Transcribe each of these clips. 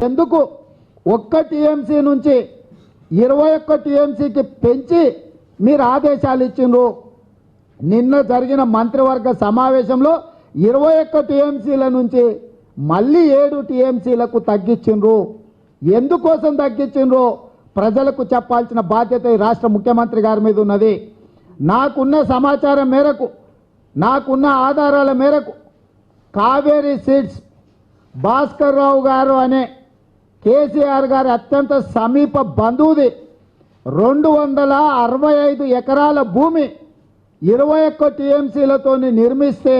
ఎందుకు ఒక్క టీఎంసీ నుంచి 21 టీఎంసీకి పెంచి మీరు ఆదేశాలు ఇచ్చిండ్రు? నిన్న జరిగిన మంత్రివర్గ సమావేశంలో 21 టీఎంసీల నుంచి మళ్ళీ 7 టీఎంసీలకు తగ్గించిండ్రు. ఎందుకోసం తగ్గించిండ్రు ప్రజలకు చెప్పాల్సిన బాధ్యత ఈ రాష్ట్ర ముఖ్యమంత్రి గారి మీద ఉన్నది. నాకున్న సమాచారం మేరకు, నాకున్న ఆధారాల మేరకు కావేరీ సీడ్స్ భాస్కర్ రావు గారు అనే కేసీఆర్ గారి అత్యంత సమీప బంధువుది 265 ఎకరాల భూమి 21 టీఎంసీలతో నిర్మిస్తే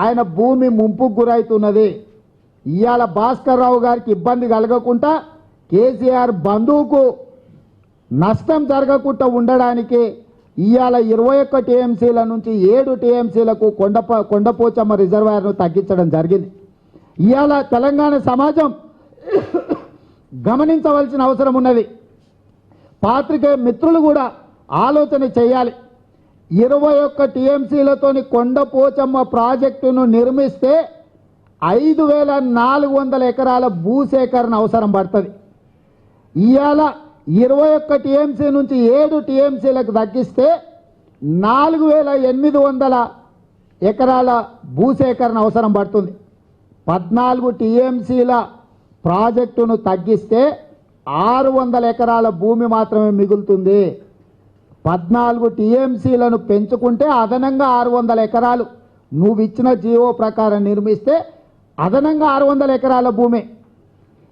ఆయన భూమి ముంపుకు గురవుతున్నది. ఇవాళ భాస్కర్ రావు గారికి ఇబ్బంది కలగకుండా కేసీఆర్ బంధువుకు నష్టం జరగకుండా ఉండడానికి ఇవాళ 21 టీఎంసీల నుంచి 7 టీఎంసీలకు కొండపోచమ్మ రిజర్వాయర్ను తగ్గించడం జరిగింది. ఇవాళ తెలంగాణ సమాజం గమనించవలసిన అవసరం ఉన్నది. పాత్రికేయ మిత్రులు కూడా ఆలోచన చేయాలి. 21 టీఎంసీలతోని కొండపోచమ్మ ప్రాజెక్టును నిర్మిస్తే 5400 ఎకరాల భూసేకరణ అవసరం పడుతుంది. ఇవాళ 21 టీఎంసీ నుంచి 7 టీఎంసీలకు తగ్గిస్తే 4800 ఎకరాల భూసేకరణ అవసరం పడుతుంది. 14 టీఎంసీల ప్రాజెక్టును తగ్గిస్తే 600 ఎకరాల భూమి మాత్రమే మిగులుతుంది. 14 టీఎంసీలను పెంచుకుంటే అదనంగా 600 ఎకరాలు నువ్వు ఇచ్చిన జీవో ప్రకారం నిర్మిస్తే అదనంగా 600 ఎకరాల భూమి.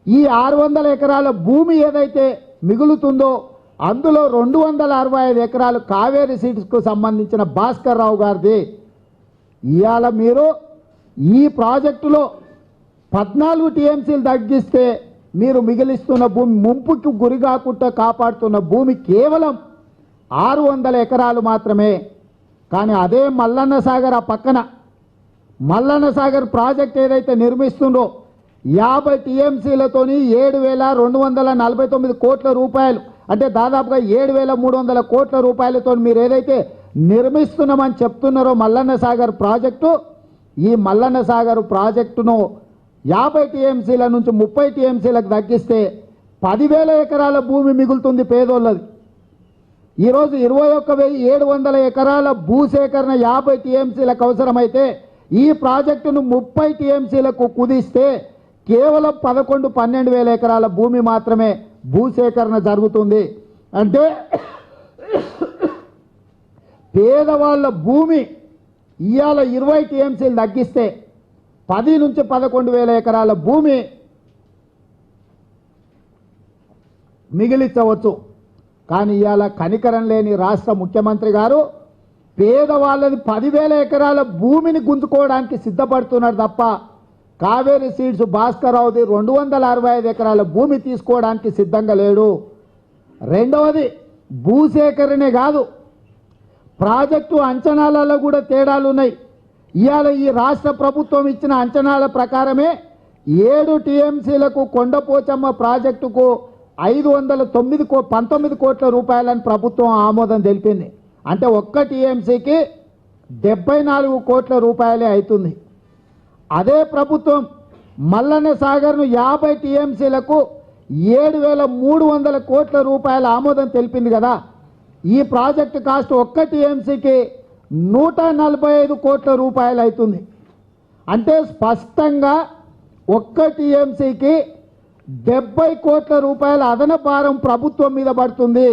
ఈ 600 ఎకరాల భూమి ఏదైతే మిగులుతుందో అందులో 265 ఎకరాలు కావేరీ సీడ్స్కు సంబంధించిన భాస్కర్ రావు గారిది. ఇవాళ మీరు ఈ ప్రాజెక్టులో 14 టీఎంసీలు తగ్గిస్తే మీరు మిగిలిస్తున్న భూమి, ముంపుకు గురి కాకుండా కాపాడుతున్న భూమి కేవలం 600 ఎకరాలు మాత్రమే. కానీ అదే మల్లన్న సాగర్, ఆ పక్కన మల్లన్న సాగర్ ప్రాజెక్ట్ ఏదైతే నిర్మిస్తుందో 50 టీఎంసీలతోని 7249 కోట్ల రూపాయలు, అంటే దాదాపుగా 7300 కోట్ల రూపాయలతో మీరు ఏదైతే నిర్మిస్తున్నామని చెప్తున్నారో మల్లన్న సాగర్ ప్రాజెక్టు, ఈ మల్లన్న సాగర్ ప్రాజెక్టును 50 టీఎంసీల నుంచి 30 టీఎంసీలకు తగ్గిస్తే 10,000 ఎకరాల భూమి మిగులుతుంది పేదోళ్ళది. ఈరోజు 21,700 ఎకరాల భూసేకరణ 50 టీఎంసీలకు అవసరమైతే ఈ ప్రాజెక్టును 30 టీఎంసీలకు కుదిస్తే కేవలం 11-12,000 ఎకరాల భూమి మాత్రమే భూసేకరణ జరుగుతుంది. అంటే పేదవాళ్ళ భూమి ఇవాళ 20 టీఎంసీలు తగ్గిస్తే 10 నుంచి 11,000 ఎకరాల భూమి మిగిలించవచ్చు. కానీ ఇవాళ కనికరం లేని రాష్ట్ర ముఖ్యమంత్రి గారు పేదవాళ్ళది 10,000 ఎకరాల భూమిని గుంజుకోవడానికి సిద్ధపడుతున్నాడు తప్ప కావేరీ సీడ్స్ భాస్కర్ రావుది 265 ఎకరాల భూమి తీసుకోవడానికి సిద్ధంగా లేడు. రెండవది భూసేకరణే కాదు, ప్రాజెక్టు అంచనాలలో కూడా తేడాలు ఉన్నాయి. ఇవాళ ఈ రాష్ట్ర ప్రభుత్వం ఇచ్చిన అంచనాల ప్రకారమే 7 టీఎంసీలకు కొండపోచమ్మ ప్రాజెక్టుకు 519 కోట్ల రూపాయలని ప్రభుత్వం ఆమోదం తెలిపింది. అంటే ఒక్క టీఎంసీకి 74 కోట్ల రూపాయలే అవుతుంది. అదే ప్రభుత్వం మల్లన్న సాగర్ను 50 టీఎంసీలకు 7300 కోట్ల రూపాయల ఆమోదం తెలిపింది కదా. ఈ ప్రాజెక్టు కాస్ట్ ఒక్క టీఎంసీకి 145 కోట్ల రూపాయలు అవుతుంది. అంటే స్పష్టంగా ఒక్క టీఎంసీకి 70 కోట్ల రూపాయల అదన భారం ప్రభుత్వం మీద పడుతుంది.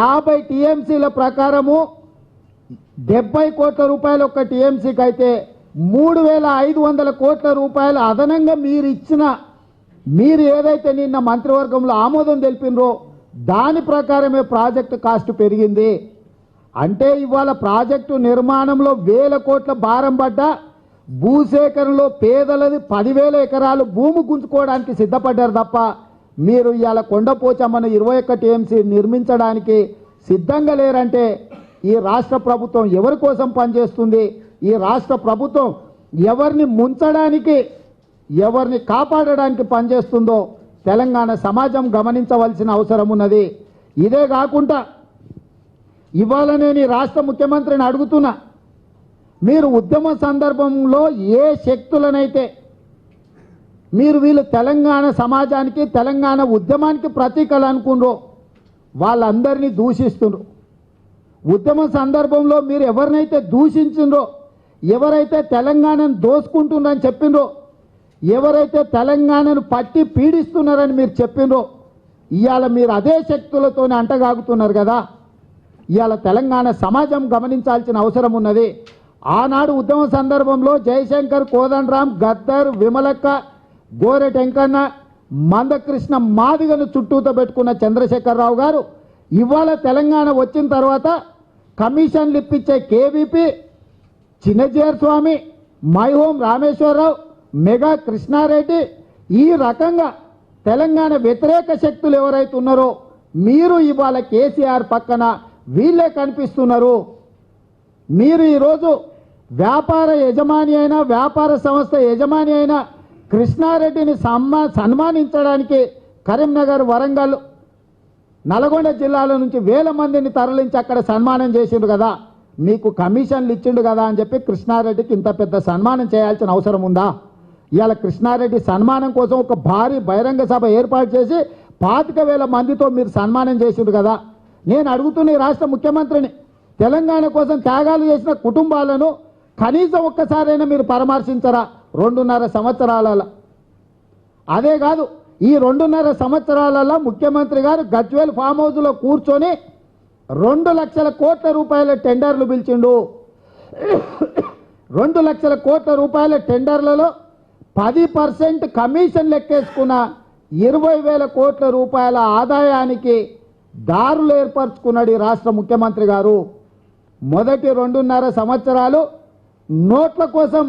50 టీఎంసీల ప్రకారము 70 కోట్ల రూపాయలు ఒక్క టీఎంసీకి అయితే 3500 కోట్ల రూపాయలు అదనంగా మీరు ఏదైతే నిన్న మంత్రివర్గంలో ఆమోదం తెలిపినరో దాని ప్రకారమే ప్రాజెక్టు కాస్ట్ పెరిగింది. అంటే ఇవాళ ప్రాజెక్టు నిర్మాణంలో 1000 కోట్ల భారం పడ్డా భూసేకరణలో పేదలది 10,000 ఎకరాలు భూమి గుంజుకోవడానికి సిద్ధపడ్డారు తప్ప మీరు ఇవాళ కొండపోచమ్మను 21 టీఎంసీ నిర్మించడానికి సిద్ధంగా లేరంటే ఈ రాష్ట్ర ప్రభుత్వం ఎవరి కోసం పనిచేస్తుంది? ఈ రాష్ట్ర ప్రభుత్వం ఎవరిని ముంచడానికి, ఎవరిని కాపాడడానికి పనిచేస్తుందో తెలంగాణ సమాజం గమనించవలసిన అవసరం ఉన్నది. ఇదే కాకుండా ఇవాళ నేను ఈ రాష్ట్ర ముఖ్యమంత్రిని అడుగుతున్నా, మీరు ఉద్యమ సందర్భంలో ఏ శక్తులనైతే మీరు వీళ్ళు తెలంగాణ సమాజానికి తెలంగాణ ఉద్యమానికి ప్రతీకలు అనుకున్నారు, వాళ్ళందరినీ దూషిస్తున్నారు. ఉద్యమ సందర్భంలో మీరు ఎవరినైతే దూషించిండ్రో, ఎవరైతే తెలంగాణను దోసుకుంటున్నారని చెప్పిండ్రో, ఎవరైతే తెలంగాణను పట్టి పీడిస్తున్నారని మీరు చెప్పిండ్రో, ఇవాళ మీరు అదే శక్తులతోనే అంటగాగుతున్నారు కదా. ఇవాళ తెలంగాణ సమాజం గమనించాల్సిన అవసరం ఉన్నది. ఆనాడు ఉద్యమ సందర్భంలో జయశంకర్, కోదండరాం, గద్దర్, విమలక్క, గోరె టెంకన్న, మందకృష్ణ మాదిగను చుట్టూతో పెట్టుకున్న చంద్రశేఖరరావు గారు ఇవాళ తెలంగాణ వచ్చిన తర్వాత కమిషన్లు ఇప్పించే కేవీపీ, చిన్నజీఆర్ స్వామి, మైహోం రామేశ్వరరావు, మెగా కృష్ణారెడ్డి, ఈ రకంగా తెలంగాణ వ్యతిరేక శక్తులు ఎవరైతే ఉన్నారో మీరు ఇవాళ కేసీఆర్ పక్కన వీళ్ళే కనిపిస్తున్నారు. మీరు ఈరోజు వ్యాపార యజమాని అయినా, వ్యాపార సంస్థ యజమాని అయినా కృష్ణారెడ్డిని సన్మానించడానికి కరీంనగర్, వరంగల్, నల్గొండ జిల్లాల నుంచి వేల మందిని తరలించి అక్కడ సన్మానం చేసిండు కదా. మీకు కమిషన్లు ఇచ్చిండు కదా అని చెప్పి కృష్ణారెడ్డికి ఇంత పెద్ద సన్మానం చేయాల్సిన అవసరం ఉందా? ఇవాళ కృష్ణారెడ్డి సన్మానం కోసం ఒక భారీ బహిరంగ సభ ఏర్పాటు చేసి 25,000 మందితో మీరు సన్మానం చేసిండు కదా. నేను అడుగుతున్న ఈ రాష్ట్ర ముఖ్యమంత్రిని, తెలంగాణ కోసం త్యాగాలు చేసిన కుటుంబాలను కనీసం ఒక్కసారైనా మీరు పరామర్శించరా 2.5 సంవత్సరాలలో? అదే కాదు, ఈ 2.5 సంవత్సరాలలో ముఖ్యమంత్రి గారు గజ్వేల్ ఫామ్ హౌస్లో కూర్చొని 2 లక్షల కోట్ల రూపాయల టెండర్లు పిలిచిండు. 2 లక్షల కోట్ల రూపాయల టెండర్లలో 10% కమిషన్ లెక్కేసుకున్న 20,000 కోట్ల రూపాయల ఆదాయానికి దారులు ఏర్పరచుకున్నాడు ఈ రాష్ట్ర ముఖ్యమంత్రి గారు. మొదటి 2.5 సంవత్సరాలు నోట్ల కోసం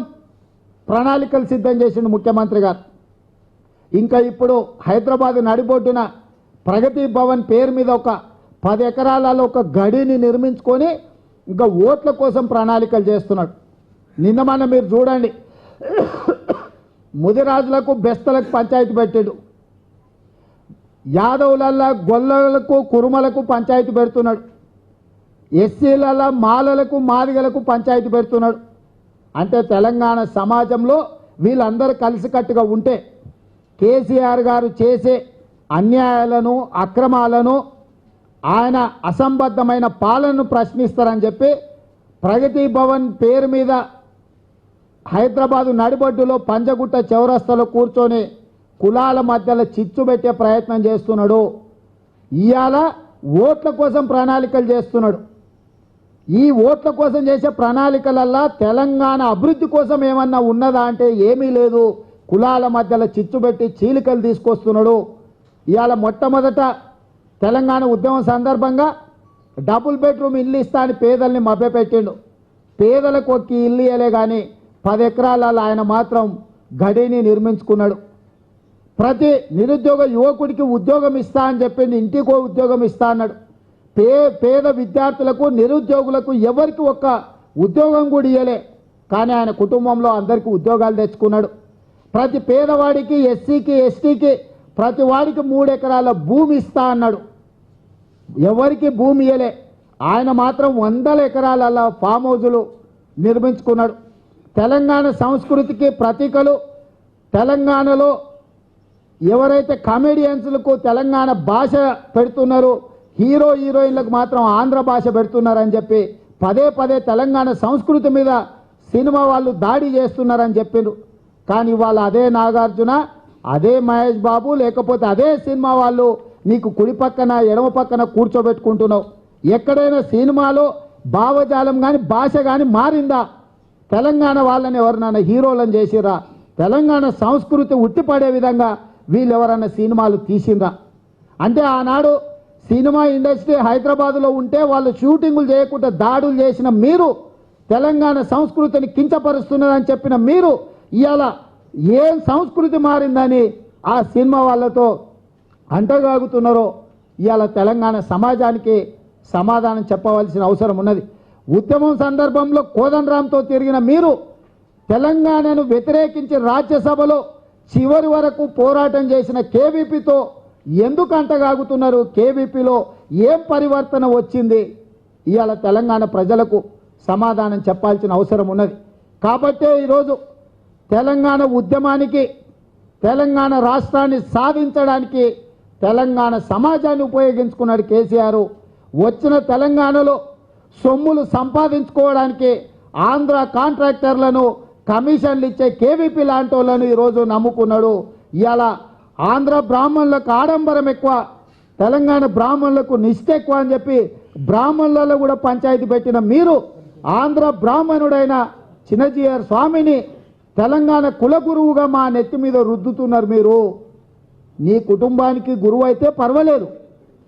ప్రణాళికలు సిద్ధం చేసిండు ముఖ్యమంత్రి గారు. ఇంకా ఇప్పుడు హైదరాబాద్ నడిబొడ్డున ప్రగతి భవన్ పేరు మీద ఒక 10 ఎకరాలలో ఒక గడిని నిర్మించుకొని ఇంకా ఓట్ల కోసం ప్రణాళికలు చేస్తున్నాడు. నిన్న మన మీరు చూడండి, ముదిరాజులకు, బెస్తలకు పంచాయతీ పెట్టాడు. యాదవులల్లా గొల్లలకు, కురుమలకు పంచాయతీ పెడుతున్నాడు. ఎస్సీలల్లా మాలలకు, మాదిగలకు పంచాయతీ పెడుతున్నాడు. అంటే తెలంగాణ సమాజంలో వీళ్ళందరూ కలిసికట్టుగా ఉంటే కేసీఆర్ గారు చేసే అన్యాయాలను, అక్రమాలను, ఆయన అసంబద్ధమైన పాలనను ప్రశ్నిస్తారని చెప్పి ప్రగతి భవన్ పేరు మీద హైదరాబాదు నడిబొడ్డులో పంజగుట్ట చౌరస్తాలో కూర్చొని కులాల మధ్యలో చిచ్చు పెట్టే ప్రయత్నం చేస్తున్నాడు. ఇవాళ ఓట్ల కోసం ప్రణాళికలు చేస్తున్నాడు. ఈ ఓట్ల కోసం చేసే ప్రణాళికలల్లా తెలంగాణ అభివృద్ధి కోసం ఏమన్నా ఉన్నదా అంటే ఏమీ లేదు. కులాల మధ్యలో చిచ్చు పెట్టి చీలికలు తీసుకొస్తున్నాడు. ఇవాళ మొట్టమొదట తెలంగాణ ఉద్యమం సందర్భంగా డబుల్ బెడ్రూమ్ ఇల్లు ఇస్తా అని పేదల్ని మభ్యపెట్టిండు. పేదలకు ఒక ఇల్లు ఇయ్యలే కానీ 10 ఎకరాలలో ఆయన మాత్రం గడిని నిర్మించుకున్నాడు. ప్రతి నిరుద్యోగ యువకుడికి ఉద్యోగం ఇస్తా అని చెప్పింది, ఇంటికో ఉద్యోగం ఇస్తా అన్నాడు. పేద విద్యార్థులకు, నిరుద్యోగులకు ఎవరికి ఒక్క ఉద్యోగం కూడా ఇయ్యలే, కానీ ఆయన కుటుంబంలో అందరికీ ఉద్యోగాలు తెచ్చుకున్నాడు. ప్రతి పేదవాడికి, ఎస్సీకి, ఎస్టీకి ప్రతి వాడికి 3 ఎకరాల భూమి ఇస్తా అన్నాడు. ఎవరికి భూమి ఇయ్యలే, ఆయన మాత్రం 100 ఎకరాల ఫామ్ హౌజులు నిర్మించుకున్నాడు. తెలంగాణ సంస్కృతికి ప్రతీకలు తెలంగాణలో ఎవరైతే కామెడియన్స్లకు తెలంగాణ భాష పెడుతున్నారో, హీరో హీరోయిన్లకు మాత్రం ఆంధ్ర భాష పెడుతున్నారని చెప్పి పదే తెలంగాణ సంస్కృతి మీద సినిమా వాళ్ళు దాడి చేస్తున్నారని చెప్పిండ్రు. కానీ ఇవాళ అదే నాగార్జున, అదే మహేష్ బాబు, లేకపోతే అదే సినిమా వాళ్ళు నీకు కుడి పక్కన ఎడమ పక్కన కూర్చోబెట్టుకుంటున్నావు. ఎక్కడైనా సినిమాలో భావజాలం కానీ భాష కానీ మారిందా? తెలంగాణ వాళ్ళని ఎవరినైనా హీరోలను చేసిరా? తెలంగాణ సంస్కృతి ఉట్టిపడే విధంగా వీళ్ళు ఎవరన్నా సినిమాలు తీసిండ్రా? అంటే ఆనాడు సినిమా ఇండస్ట్రీ హైదరాబాదులో ఉంటే వాళ్ళు షూటింగులు చేయకుండా దాడులు చేసిన మీరు, తెలంగాణ సంస్కృతిని కించపరుస్తున్నారని చెప్పిన మీరు, ఇవాళ ఏం సంస్కృతి మారిందని ఆ సినిమా వాళ్ళతో అంటగాగుతున్నారో ఇవాళ తెలంగాణ సమాజానికి సమాధానం చెప్పవలసిన అవసరం ఉన్నది. ఉద్యమం సందర్భంలో కోదండరాంతో తిరిగిన మీరు తెలంగాణను వ్యతిరేకించి రాజ్యసభలో చివరి వరకు పోరాటం చేసిన కేవీపీతో ఎందుకు అంటగాగుతున్నారు? కేవీపీలో ఏం పరివర్తన వచ్చింది? ఇవాళ తెలంగాణ ప్రజలకు సమాధానం చెప్పాల్సిన అవసరం ఉన్నది. కాబట్టే ఈరోజు తెలంగాణ ఉద్యమానికి తెలంగాణ రాష్ట్రాన్ని సాధించడానికి తెలంగాణ సమాజాన్ని ఉపయోగించుకున్నాడు కేసీఆర్. వచ్చిన తెలంగాణలో సొమ్ములు సంపాదించుకోవడానికి ఆంధ్ర కాంట్రాక్టర్లను కమిషన్లు ఇచ్చే కేవీపీ లాంటి వాళ్ళను ఈరోజు నమ్ముకున్నాడు. ఇవాళ ఆంధ్ర బ్రాహ్మణులకు ఆడంబరం ఎక్కువ, తెలంగాణ బ్రాహ్మణులకు నిష్ఠ ఎక్కువ అని చెప్పి బ్రాహ్మణులలో కూడా పంచాయతీ పెట్టిన మీరు ఆంధ్ర బ్రాహ్మణుడైన చిన్నజీఆర్ స్వామిని తెలంగాణ కులగురువుగా మా నెత్తి మీద రుద్దుతున్నారు. మీరు నీ కుటుంబానికి గురువు అయితే పర్వాలేదు,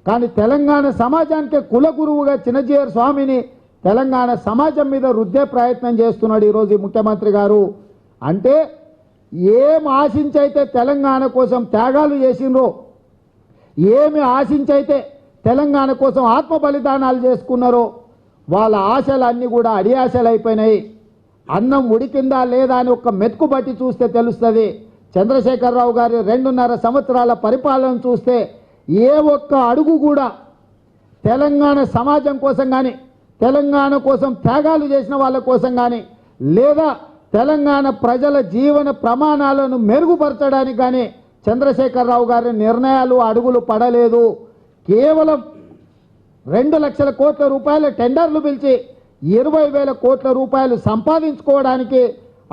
కానీ తెలంగాణ సమాజానికి కులగురువుగా చిన్నజీఆర్ స్వామిని తెలంగాణ సమాజం మీద రుద్దే ప్రయత్నం చేస్తున్నాడు ఈరోజు ఈ ముఖ్యమంత్రి గారు. అంటే ఏం ఆశించైతే తెలంగాణ కోసం త్యాగాలు చేసిండ్రో, ఏమి ఆశించైతే తెలంగాణ కోసం ఆత్మ బలిదానాలు చేసుకున్నారో వాళ్ళ ఆశలన్నీ కూడా అడియాశలు అయిపోయినాయి. అన్నం ఉడికిందా లేదా అని ఒక మెతుకు బట్టి చూస్తే తెలుస్తుంది. చంద్రశేఖరరావు గారి 2.5 సంవత్సరాల పరిపాలన చూస్తే ఏ ఒక్క అడుగు కూడా తెలంగాణ సమాజం కోసం కానీ, తెలంగాణ కోసం త్యాగాలు చేసిన వాళ్ళ కోసం కానీ, లేదా తెలంగాణ ప్రజల జీవన ప్రమాణాలను మెరుగుపరచడానికి కానీ చంద్రశేఖరరావు గారి నిర్ణయాలు అడుగులు పడలేదు. కేవలం 2 లక్షల కోట్ల రూపాయల టెండర్లు పిలిచి 20,000 కోట్ల రూపాయలు సంపాదించుకోవడానికి,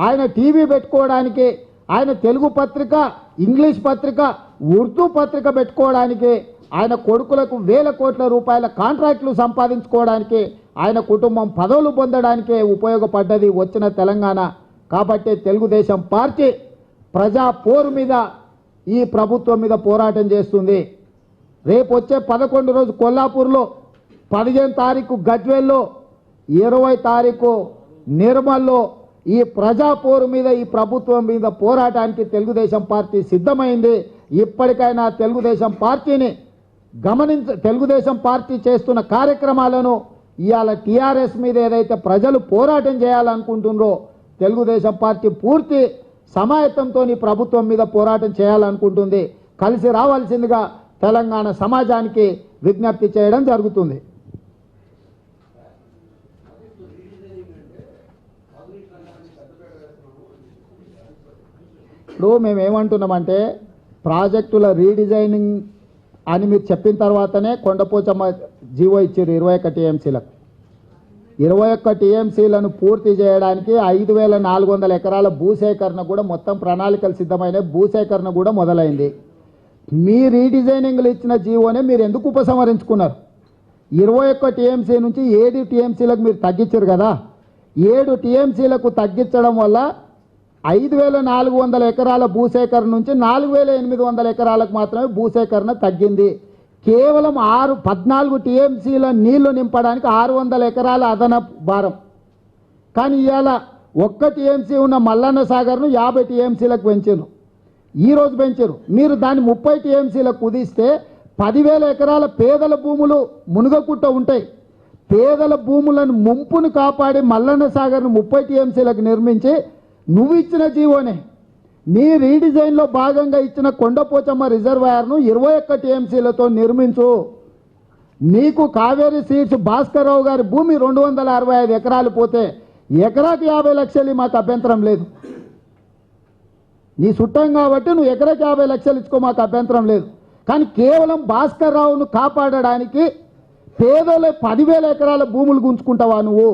ఆయన టీవీ పెట్టుకోవడానికి, ఆయన తెలుగు పత్రిక, ఇంగ్లీష్ పత్రిక, ఉర్దూ పత్రిక పెట్టుకోవడానికి, ఆయన కొడుకులకు 1,000 కోట్ల రూపాయల కాంట్రాక్టులు సంపాదించుకోవడానికి, ఆయన కుటుంబం పదవులు పొందడానికే ఉపయోగపడ్డది వచ్చిన తెలంగాణ. కాబట్టి తెలుగుదేశం పార్టీ ప్రజా పోరు మీద ఈ ప్రభుత్వం మీద పోరాటం చేస్తుంది. రేపు వచ్చే 11 రోజు కొల్లాపూర్లో, 15 తారీఖు గజ్వేల్లో, 20 తారీఖు నిర్మల్లో ఈ ప్రజా పోరు మీద, ఈ ప్రభుత్వం మీద పోరాటానికి తెలుగుదేశం పార్టీ సిద్ధమైంది. ఇప్పటికైనా తెలుగుదేశం పార్టీని తెలుగుదేశం పార్టీ చేస్తున్న కార్యక్రమాలను ఇవాళ టీఆర్ఎస్ మీద ఏదైతే ప్రజలు పోరాటం చేయాలనుకుంటున్నారో తెలుగుదేశం పార్టీ పూర్తి సమాయత్తంతో ఈ ప్రభుత్వం మీద పోరాటం చేయాలనుకుంటుంది. కలిసి రావాల్సిందిగా తెలంగాణ సమాజానికి విజ్ఞప్తి చేయడం జరుగుతుంది. ఇప్పుడు మేము ఏమంటున్నామంటే ప్రాజెక్టుల రీడిజైనింగ్ అని మీరు చెప్పిన తర్వాతనే కొండపోచమ్మ జీవో ఇచ్చారు 21 టీఎంసీలకు. 21 టీఎంసీలను పూర్తి చేయడానికి 5,400 ఎకరాల భూసేకరణ కూడా మొత్తం ప్రణాళికలు సిద్ధమైన భూసేకరణ కూడా మొదలైంది. మీ రీడిజైనింగ్లు ఇచ్చిన జీవోనే మీరు ఎందుకు ఉపసంహరించుకున్నారు? 21 టీఎంసీ నుంచి 7 టీఎంసీలకు మీరు తగ్గించారు కదా. 7 టీఎంసీలకు తగ్గించడం వల్ల 5,400 ఎకరాల భూసేకరణ నుంచి 4,800 ఎకరాలకు మాత్రమే భూసేకరణ తగ్గింది. కేవలం 14 టీఎంసీల నీళ్లు నింపడానికి 600 ఎకరాల అదనపు భారం. కానీ ఇవాళ 1 టీఎంసీ ఉన్న మల్లన్న సాగర్ను 50 టీఎంసీలకు పెంచారు. ఈరోజు పెంచారు. మీరు దాన్ని 30 టీఎంసీలకు కుదిస్తే 10,000 ఎకరాల పేదల భూములు మునుగకుట్ట ఉంటాయి. పేదల భూములను ముంపును కాపాడి మల్లన్న సాగర్ను 30 టీఎంసీలకు నిర్మించి నువ్వు ఇచ్చిన జీవోనే నీ రీడిజైన్లో భాగంగా ఇచ్చిన కొండపోచమ్మ రిజర్వాయర్ను 21 టీఎంసీలతో నిర్మించు. నీకు కావేరీ సీడ్స్ భాస్కర్రావు గారి భూమి 265 ఎకరాలు పోతే ఎకరాకి 50 లక్షలు మాకు అభ్యంతరం లేదు. నీ చుట్టం కాబట్టి నువ్వు ఎకరాకి 50 లక్షలు ఇచ్చుకో, మాకు అభ్యంతరం లేదు. కానీ కేవలం భాస్కర్రావును కాపాడడానికి పేదల 10,000 ఎకరాల భూములు గుంజుకుంటావా నువ్వు?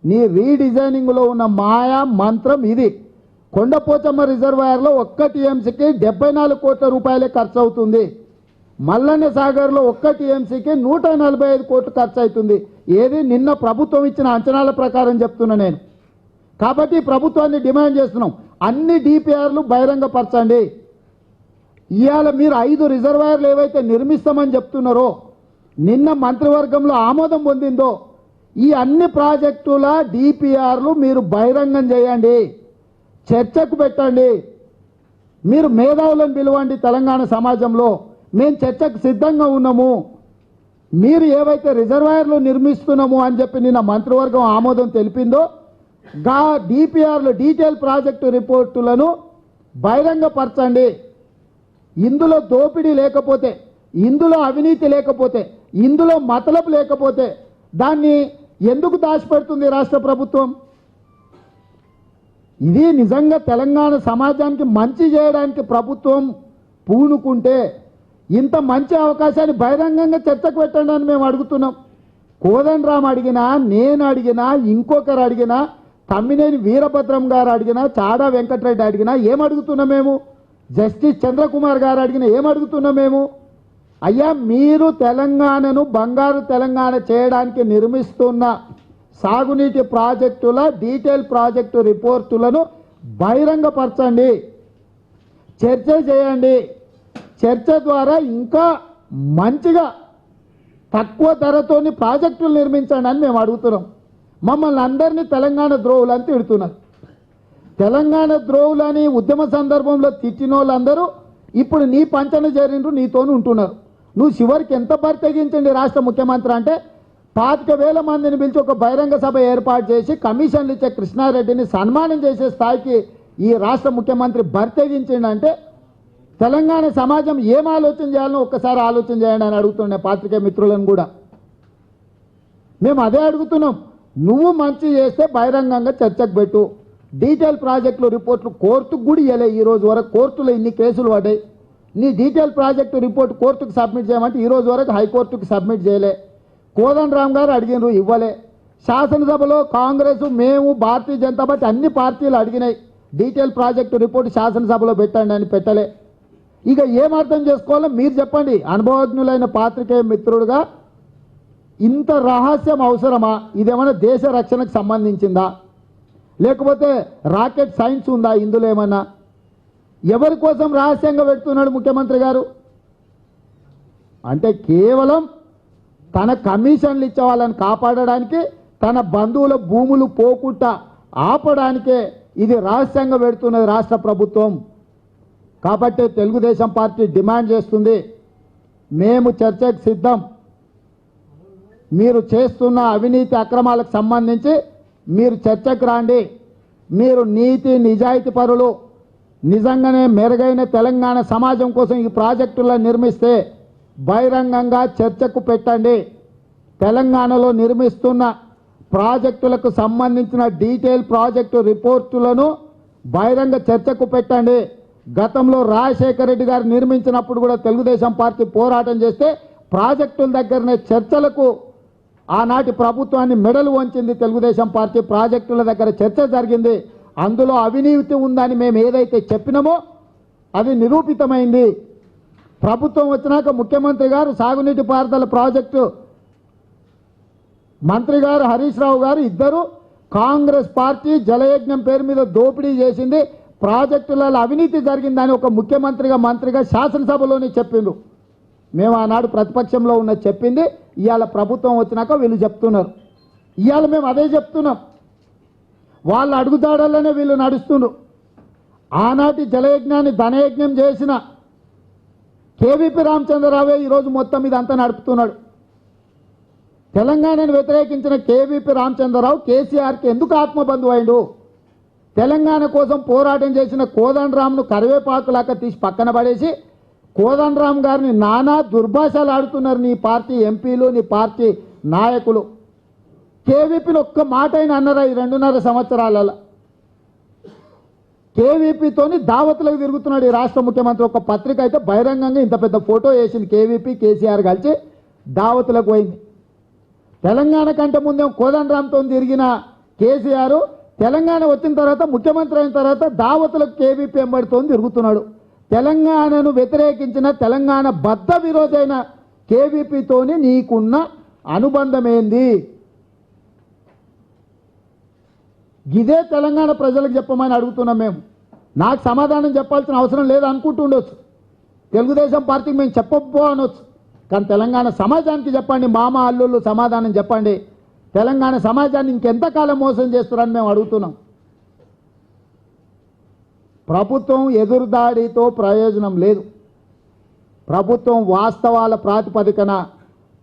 నీ రీడిజైనింగ్లో ఉన్న మాయా మంత్రం ఇది. కొండపోచమ్మ రిజర్వాయర్లో 1 టీఎంసీకి 74 కోట్ల రూపాయలే ఖర్చు అవుతుంది. మల్లన్న సాగర్లో 1 టీఎంసీకి 145 కోట్లు ఖర్చు అవుతుంది. ఏది నిన్న ప్రభుత్వం ఇచ్చిన అంచనాల ప్రకారం చెప్తున్నా నేను. కాబట్టి ప్రభుత్వాన్ని డిమాండ్ చేస్తున్నాం, అన్ని డిపిఆర్లు బహిరంగపరచండి. ఇవాళ మీరు 5 రిజర్వాయర్లు ఏవైతే నిర్మిస్తామని చెప్తున్నారో, నిన్న మంత్రివర్గంలో ఆమోదం పొందిందో ఈ అన్ని ప్రాజెక్టుల డిపిఆర్లు మీరు బహిరంగం చేయండి, చర్చకు పెట్టండి. మీరు మేధావులను పిలవండి. తెలంగాణ సమాజంలో మేము చర్చకు సిద్ధంగా ఉన్నాము. మీరు ఏవైతే రిజర్వాయర్లు నిర్మిస్తున్నాము అని చెప్పి నిన్న మంత్రివర్గం ఆమోదం తెలిపిందో గా డిపిఆర్లు డీటెయిల్ ప్రాజెక్టు రిపోర్టులను బహిరంగపరచండి. ఇందులో దోపిడీ లేకపోతే, ఇందులో అవినీతి లేకపోతే, ఇందులో మతలబు లేకపోతే దాన్ని ఎందుకు దాచిపెడుతుంది రాష్ట్ర ప్రభుత్వం? ఇది నిజంగా తెలంగాణ సమాజానికి మంచి చేయడానికి ప్రభుత్వం పూనుకుంటే ఇంత మంచి అవకాశాన్ని బహిరంగంగా చర్చకు పెట్టండి అని మేము అడుగుతున్నాం. కోదండరాం అడిగినా, నేను అడిగినా, ఇంకొకరు అడిగినా, తమ్మినేని వీరభద్రం గారు అడిగినా, చాడా వెంకటరెడ్డి అడిగినా ఏం అడుగుతున్నాం మేము? జస్టిస్ చంద్రకుమార్ గారు అడిగినా ఏం అడుగుతున్నాం మేము? అయ్యా, మీరు తెలంగాణను బంగారు తెలంగాణ చేయడానికి నిర్మిస్తున్న సాగునీటి ప్రాజెక్టుల డీటెయిల్ ప్రాజెక్టు రిపోర్టులను బహిరంగపరచండి, చర్చ చేయండి. చర్చ ద్వారా ఇంకా మంచిగా తక్కువ ధరతోని ప్రాజెక్టులు నిర్మించండి అని మేము అడుగుతున్నాం. మమ్మల్ని అందరినీ తెలంగాణ ద్రోహులని తిడుతున్నారు. తెలంగాణ ద్రోహులని ఉద్యమ సందర్భంలో తిట్టిన వాళ్ళందరూ ఇప్పుడు నీ పంచన చేరిండ్రు, నీతోనే ఉంటున్నారు. నువ్వు చివరికి ఎంత బరితెగించండి రాష్ట్ర ముఖ్యమంత్రి అంటే 25,000 మందిని పిలిచి ఒక బహిరంగ సభ ఏర్పాటు చేసి కమిషన్లు ఇచ్చే కృష్ణారెడ్డిని సన్మానం చేసే స్థాయికి ఈ రాష్ట్ర ముఖ్యమంత్రి బరితెగించిండంటే తెలంగాణ సమాజం ఏం ఆలోచన చేయాలో ఒక్కసారి ఆలోచన చేయండి అని అడుగుతుండే పాత్రికేయ మిత్రులను కూడా. మేము అదే అడుగుతున్నాం. నువ్వు మంచి చేస్తే బహిరంగంగా చర్చకు పెట్టు. డీటెయిల్ ప్రాజెక్టులు రిపోర్ట్లు కోర్టుకు కూడా ఇవ్వలే. ఈ రోజు వరకు కోర్టులో ఇన్ని కేసులు పడ్డాయి. నీ డీటెయిల్ ప్రాజెక్టు రిపోర్ట్ కోర్టుకు సబ్మిట్ చేయమంటే ఈ రోజు వరకు హైకోర్టుకు సబ్మిట్ చేయలే. కోదండరాం గారు అడిగినారు, ఇవ్వలే. శాసనసభలో కాంగ్రెస్, మేము, భారతీయ జనతా పార్టీ అన్ని పార్టీలు అడిగినాయి డీటెయిల్ ప్రాజెక్టు రిపోర్ట్ శాసనసభలో పెట్టండి అని, పెట్టలే. ఇక ఏం అర్థం చేసుకోవాలో మీరు చెప్పండి. అనుభవజ్ఞులైన పాత్రికేయ మిత్రుడుగా ఇంత రహస్యం అవసరమా? ఇదేమైనా దేశ రక్షణకు సంబంధించిందా, లేకపోతే రాకెట్ సైన్స్ ఉందా ఇందులో ఏమన్నా? ఎవరి కోసం రహస్యంగా పెడుతున్నాడు ముఖ్యమంత్రి గారు? అంటే కేవలం తన కమిషన్లు ఇచ్చే వాళ్ళని కాపాడడానికి, తన బంధువుల భూములు పోకుండా ఆపడానికే ఇది రహస్యంగా పెడుతున్నది రాష్ట్ర ప్రభుత్వం. కాబట్టి తెలుగుదేశం పార్టీ డిమాండ్ చేస్తుంది, మేము చర్చకు సిద్ధం. మీరు చేస్తున్న అవినీతి అక్రమాలకు సంబంధించి మీరు చర్చకు రాండి. మీరు నీతి నిజాయితీ పరులు, నిజంగానే మెరుగైన తెలంగాణ సమాజం కోసం ఈ ప్రాజెక్టులను నిర్మిస్తే బహిరంగంగా చర్చకు పెట్టండి. తెలంగాణలో నిర్మిస్తున్న ప్రాజెక్టులకు సంబంధించిన డీటెయిల్ ప్రాజెక్టు రిపోర్టులను బహిరంగ చర్చకు పెట్టండి. గతంలో రాజశేఖర రెడ్డి గారు నిర్మించినప్పుడు కూడా తెలుగుదేశం పార్టీ పోరాటం చేస్తే ప్రాజెక్టుల దగ్గరనే చర్చలకు ఆనాటి ప్రభుత్వాన్ని మెడలు వంచింది తెలుగుదేశం పార్టీ. ప్రాజెక్టుల దగ్గర చర్చ జరిగింది. అందులో అవినీతి ఉందని మేము ఏదైతే చెప్పినామో అది నిరూపితమైంది. ప్రభుత్వం వచ్చినాక ముఖ్యమంత్రి గారు సాగునీటి పారుదల ప్రాజెక్టు మంత్రి గారు హరీష్ రావు గారు ఇద్దరు కాంగ్రెస్ పార్టీ జలయజ్ఞం పేరు మీద దోపిడీ చేసింది, ప్రాజెక్టులలో అవినీతి జరిగిందని ఒక ముఖ్యమంత్రిగా మంత్రిగా శాసనసభలోనే చెప్పిండ్రు. మేము ఆనాడు ప్రతిపక్షంలో ఉన్న చెప్పింది ఇవాళ ప్రభుత్వం వచ్చినాక వీళ్ళు చెప్తున్నారు. ఇవాళ మేము అదే చెప్తున్నాం. వాళ్ళ అడుగుదాడల్లోనే వీళ్ళు నడుస్తున్నారు. ఆనాటి జలయజ్ఞాన్ని ధనయజ్ఞం చేసిన కేవీపీ రామచంద్రరావే ఈరోజు మొత్తం ఇదంతా నడుపుతున్నాడు. తెలంగాణను వ్యతిరేకించిన కేవీపీ రామచంద్రరావు కేసీఆర్కి ఎందుకు ఆత్మబంధువు అయిండు? తెలంగాణ కోసం పోరాటం చేసిన కోదండరాంను కరివేపాకులాగా తీసి పక్కన పడేసి కోదండరాం గారిని నానా దుర్భాషలు ఆడుతున్నారు నీ పార్టీ ఎంపీలు, నీ పార్టీ నాయకులు. కేవీపీని ఒక్క మాట అయినా అన్నారా ఈ 2.5 సంవత్సరాలలో? కేవీపీతోని దావతులకు తిరుగుతున్నాడు ఈ రాష్ట్ర ముఖ్యమంత్రి. ఒక పత్రిక అయితే బహిరంగంగా ఇంత పెద్ద ఫోటో వేసింది, కేవీపీ కేసీఆర్ కలిసి దావతులకు పోయింది. తెలంగాణ కంటే ముందే కోదండరాంతో తిరిగిన కేసీఆర్ తెలంగాణ వచ్చిన తర్వాత ముఖ్యమంత్రి అయిన తర్వాత దావతులకు కేవీపీ ఎంబడితో తిరుగుతున్నాడు. తెలంగాణను వ్యతిరేకించిన తెలంగాణ బద్ధ విరోధైన కేవీపీతోని నీకున్న అనుబంధం ఏంది? ఇదే తెలంగాణ ప్రజలకు చెప్పమని అడుగుతున్నాం మేము. నాకు సమాధానం చెప్పాల్సిన అవసరం లేదు అనుకుంటుండొచ్చు, తెలుగుదేశం పార్టీకి మేము చెప్పబో అనొచ్చు, కానీ తెలంగాణ సమాజానికి చెప్పండి, మామ అల్లుళ్ళు సమాధానం చెప్పండి. తెలంగాణ సమాజాన్ని ఇంకెంతకాలం మోసం చేస్తారని మేము అడుగుతున్నాం. ప్రభుత్వం ఎదురుదాడితో ప్రయోజనం లేదు. ప్రభుత్వం వాస్తవాల ప్రాతిపదికన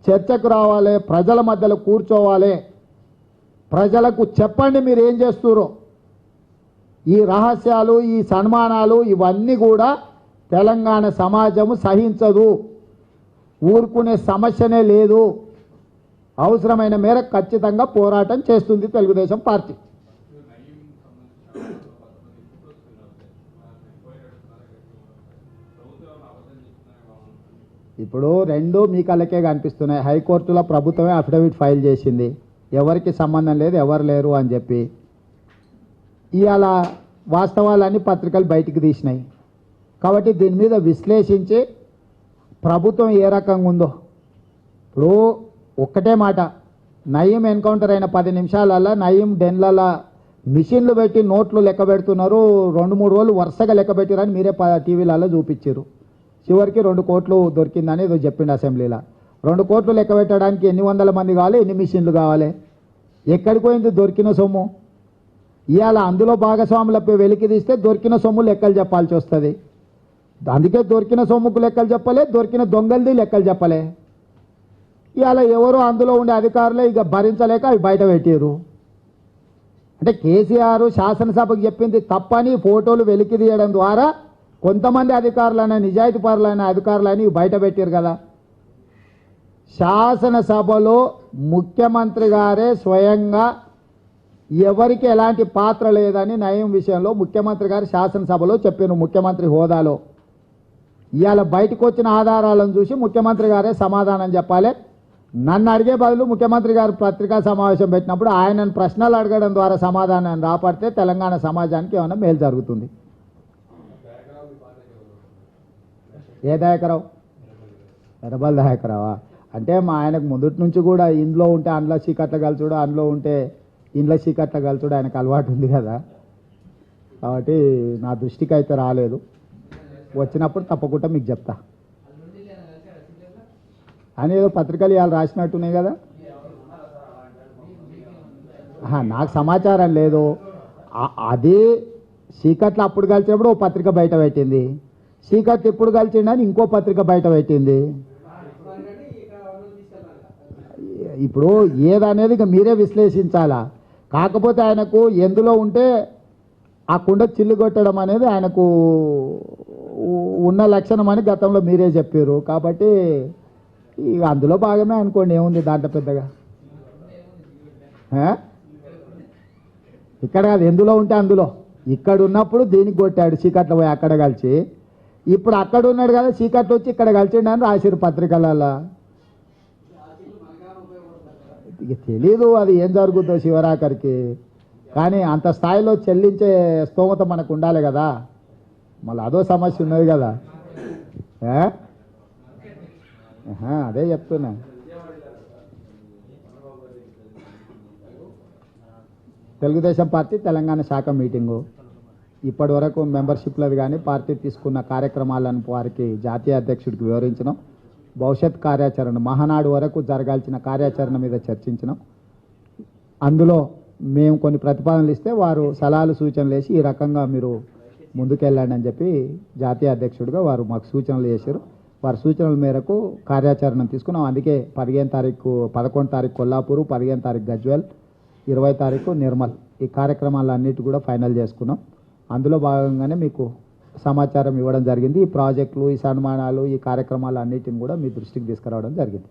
చర్చకు రావాలి, ప్రజల మధ్యలో కూర్చోవాలి, ప్రజలకు చెప్పండి మీరు ఏం చేస్తుర్రో. ఈ రహస్యాలు, ఈ సన్మానాలు ఇవన్నీ కూడా తెలంగాణ సమాజము సహించదు, ఊరుకునే సమస్యనే లేదు. అవసరమైన మేరకు ఖచ్చితంగా పోరాటం చేస్తుంది తెలుగుదేశం పార్టీ. ఇప్పుడు రెండు మీ కళ్ళకే కనిపిస్తున్నాయి. హైకోర్టులో ప్రభుత్వమే అఫిడవిట్ ఫైల్ చేసింది, ఎవరికి సంబంధం లేదు, ఎవరు లేరు అని చెప్పి. ఇవాళ వాస్తవాలన్నీ పత్రికలు బయటికి తీసినాయి. కాబట్టి దీని మీద విశ్లేషించి ప్రభుత్వం ఏ రకంగా ఉందో, ఇప్పుడు ఒక్కటే మాట, నయీం ఎన్కౌంటర్ అయిన 10 నిమిషాలల్లో నయీం డెన్లలో మిషన్లు పెట్టి నోట్లు లెక్క పెడుతున్నారు, 2-3 రోజులు వరుసగా లెక్క పెట్టిరని మీరే టీవీలలో చూపించారు. చివరికి 2 కోట్లు దొరికిందని ఏదో చెప్పిండు అసెంబ్లీలో. 2 కోట్లు లెక్క పెట్టడానికి ఎన్ని వందల మంది కావాలి, ఎన్ని మిషన్లు కావాలి, ఎక్కడికి పోయింది దొరికిన సొమ్ము? ఇవాళ అందులో భాగస్వాములపై వెలికి తీస్తే దొరికిన సొమ్ము లెక్కలు చెప్పాల్సి వస్తుంది. అందుకే దొరికిన సొమ్ముకు లెక్కలు చెప్పలే, దొరికిన దొంగలది లెక్కలు చెప్పలే. ఇవాళ ఎవరో అందులో ఉండే అధికారులే ఇక భరించలేక అవి బయట పెట్టారు. అంటే కేసీఆర్ శాసనసభకు చెప్పింది తప్పని ఫోటోలు వెలికి తీయడం ద్వారా కొంతమంది అధికారులైన నిజాయితీ పరులైన అధికారులని బయట పెట్టారు కదా. శాసనసభలో ముఖ్యమంత్రి గారే స్వయంగా ఎవరికి ఎలాంటి పాత్ర లేదని నయం విషయంలో ముఖ్యమంత్రి గారు శాసనసభలో చెప్పారు, ముఖ్యమంత్రి హోదాలో. ఇవాళ బయటకు వచ్చిన ఆధారాలను చూసి ముఖ్యమంత్రి గారే సమాధానం చెప్పాలి. నన్ను అడిగే బదులు ముఖ్యమంత్రి గారు పత్రికా సమావేశం పెట్టినప్పుడు ఆయనను ప్రశ్నలు అడగడం ద్వారా సమాధానాన్ని రాపడితే తెలంగాణ సమాజానికి ఏమైనా మేలు జరుగుతుంది. ఏ దయాకరావు? ఎర్రబల్ దయాకరావా? అంటే మా ఆయనకు మొదటి నుంచి కూడా ఇంట్లో ఉంటే అందులో చీకట్ల కలుచుడు, అందులో ఉంటే ఇంట్లో చీకట్ల కలుచుడు ఆయనకు అలవాటు ఉంది కదా. కాబట్టి నా దృష్టికి అయితే రాలేదు, వచ్చినప్పుడు తప్పకుండా మీకు చెప్తా అని. ఏదో పత్రికలు ఇవాళ రాసినట్టున్నాయి కదా. నాకు సమాచారం లేదు. అది చీకట్లు అప్పుడు కలిసినప్పుడు ఓ పత్రిక బయట పెట్టింది, చీకట్లు ఇప్పుడు కలిసిండని ఇంకో పత్రిక బయట పెట్టింది. ఇప్పుడు ఏదనేది ఇక మీరే విశ్లేషించాలా. కాకపోతే ఆయనకు ఎందులో ఉంటే ఆ కుండ చిల్లు కొట్టడం అనేది ఆయనకు ఉన్న లక్షణం అని గతంలో మీరే చెప్పారు. కాబట్టి ఇక అందులో భాగమే అనుకోండి, ఏముంది దాంట్లో పెద్దగా. ఇక్కడ కాదు, ఎందులో ఉంటే అందులో. ఇక్కడ ఉన్నప్పుడు దీనికి కొట్టాడు చీకట్లు పోయి అక్కడ కలిసి, ఇప్పుడు అక్కడ ఉన్నాడు కదా చీకట్లు వచ్చి ఇక్కడ కలిసిండు అని రాసిరు పత్రికలలో. ఇక తెలీదు అది ఏం జరుగుతుందో శివరాకరికి. కానీ అంత స్థాయిలో చెల్లించే స్తోమత మనకు ఉండాలి కదా. మళ్ళీ అదో సమస్య ఉన్నది కదా. అదే చెప్తున్నా. తెలుగుదేశం పార్టీ తెలంగాణ శాఖ మీటింగు ఇప్పటి వరకు మెంబర్షిప్లది కానీ పార్టీ తీసుకున్న కార్యక్రమాలను వారికి జాతీయ అధ్యక్షుడికి వివరించినాం. భవిష్యత్ కార్యాచరణ మహానాడు వరకు జరగాల్సిన కార్యాచరణ మీద చర్చించినాం. అందులో మేము కొన్ని ప్రతిపాదనలు ఇస్తే వారు సలహాలు సూచనలు వేసి ఈ రకంగా మీరు ముందుకెళ్ళండి అని చెప్పి జాతీయ అధ్యక్షుడిగా వారు మాకు సూచనలు చేశారు. వారి సూచనల మేరకు కార్యాచరణ తీసుకున్నాం. అందుకే 11 తారీఖు 11 తారీఖు కొల్లాపూరు, 15 తారీఖు గజ్వేల్, 20 తారీఖు నిర్మల్ ఈ కార్యక్రమాలన్నిటి కూడా ఫైనల్ చేసుకున్నాం. అందులో భాగంగానే మీకు సమాచారం ఇవ్వడం జరిగింది. ఈ ప్రాజెక్టులు, ఈ సన్మానాలు, ఈ కార్యక్రమాలు అన్నిటిని కూడా మీ దృష్టికి తీసుకురావడం జరిగింది.